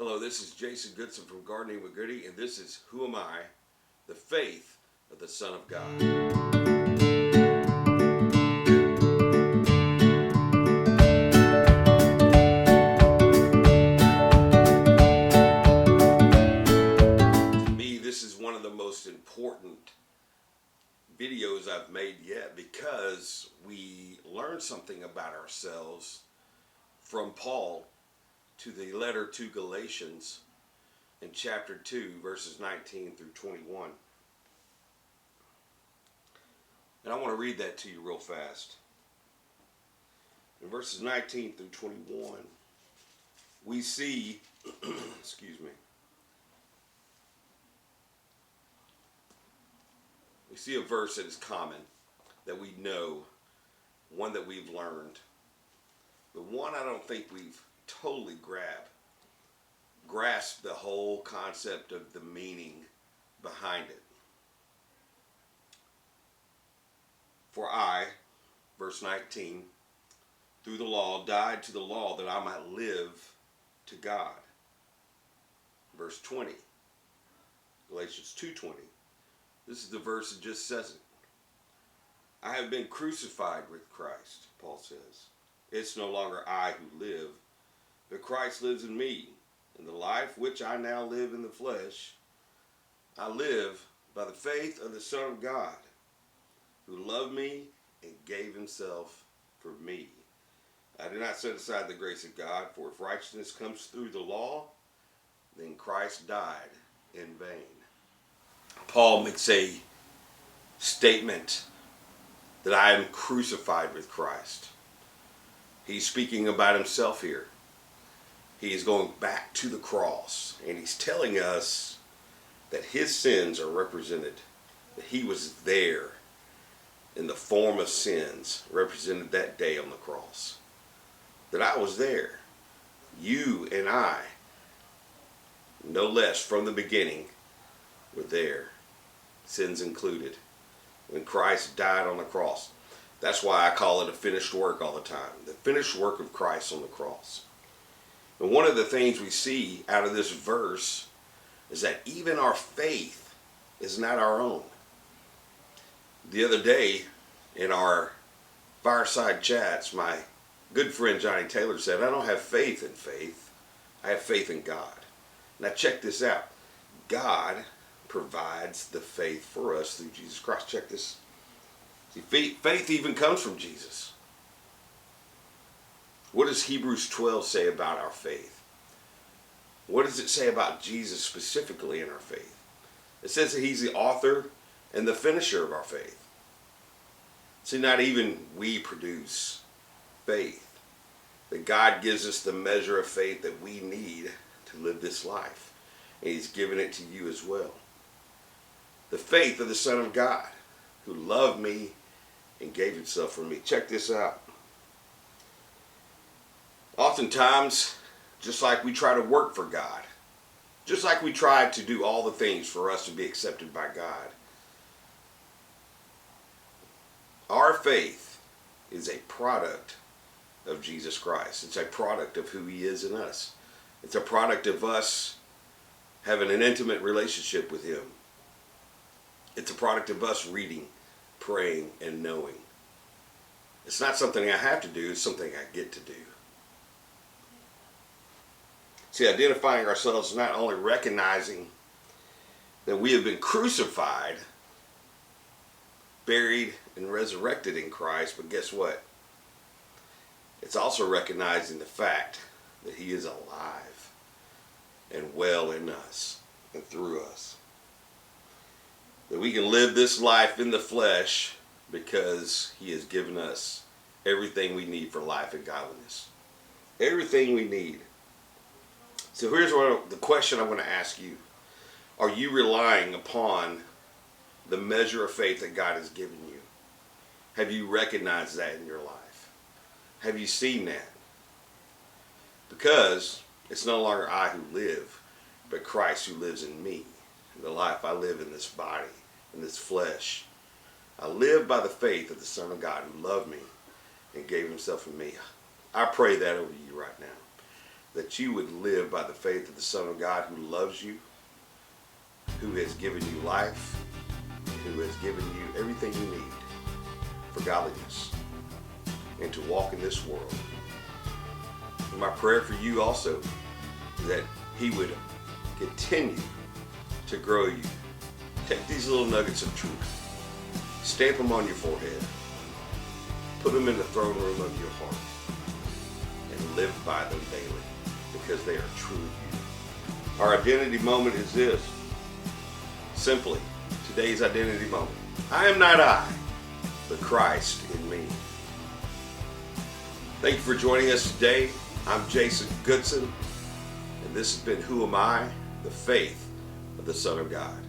Hello, this is Jason Goodson from Gardening with Goody, and this is Who Am I? The Faith of the Son of God. To me, this is one of the most important videos I've made yet because we learn something about ourselves from Paul to the letter to Galatians in chapter 2, verses 19 through 21. And I want to read that to you real fast. In verses 19 through 21, we see, excuse me, we see a verse that is common, that we know, one that we've learned, but one I don't think we've totally grasped the whole concept of the meaning behind it. For I, verse 19, through the law died to the law that I might live to God. Verse 20, Galatians 2:20. This is the verse that just says it. I have been crucified with Christ, Paul says. It's no longer I who live, but Christ lives in me. In the life which I now live in the flesh, I live by the faith of the Son of God, who loved me and gave himself for me. I do not set aside the grace of God, for if righteousness comes through the law, then Christ died in vain. Paul makes a statement that I am crucified with Christ. He's speaking about himself here. He is going back to the cross, and he's telling us that his sins are represented, that he was there in the form of sins, represented that day on the cross. That I was there. You and I, no less from the beginning, were there, sins included, when Christ died on the cross. That's why I call it a finished work all the time. The finished work of Christ on the cross. And one of the things we see out of this verse is that even our faith is not our own. The other day in our fireside chats, my good friend Johnny Taylor said, I don't have faith in faith. I have faith in God. Now check this out. God provides the faith for us through Jesus Christ. Check this. See, faith even comes from Jesus. What does Hebrews 12 say about our faith? What does it say about Jesus specifically in our faith? It says that he's the author and the finisher of our faith. See, not even we produce faith. That God gives us the measure of faith that we need to live this life. And he's given it to you as well. The faith of the Son of God, who loved me and gave himself for me. Check this out. Oftentimes, just like we try to work for God, just like we try to do all the things for us to be accepted by God, our faith is a product of Jesus Christ. It's a product of who he is in us. It's a product of us having an intimate relationship with him. It's a product of us reading, praying, and knowing. It's not something I have to do, it's something I get to do. See, identifying ourselves is not only recognizing that we have been crucified, buried, and resurrected in Christ, but guess what? It's also recognizing the fact that he is alive and well in us and through us. That we can live this life in the flesh because he has given us everything we need for life and godliness. Everything we need. So here's the question I want to ask you. Are you relying upon the measure of faith that God has given you? Have you recognized that in your life? Have you seen that? Because it's no longer I who live, but Christ who lives in me. The life I live in this body, in this flesh. I live by the faith of the Son of God who loved me and gave himself for me. I pray that over you right now. that you would live by the faith of the Son of God who loves you, who has given you life, who has given you everything you need for godliness and to walk in this world. And my prayer for you also is that he would continue to grow you. Take these little nuggets of truth, stamp them on your forehead, put them in the throne room of your heart, and live by them daily because they are true of you. Our identity moment is this. Simply, today's identity moment. I am not I, but Christ in me. Thank you for joining us today. I'm Jason Goodson, and this has been Who Am I? The Faith of the Son of God.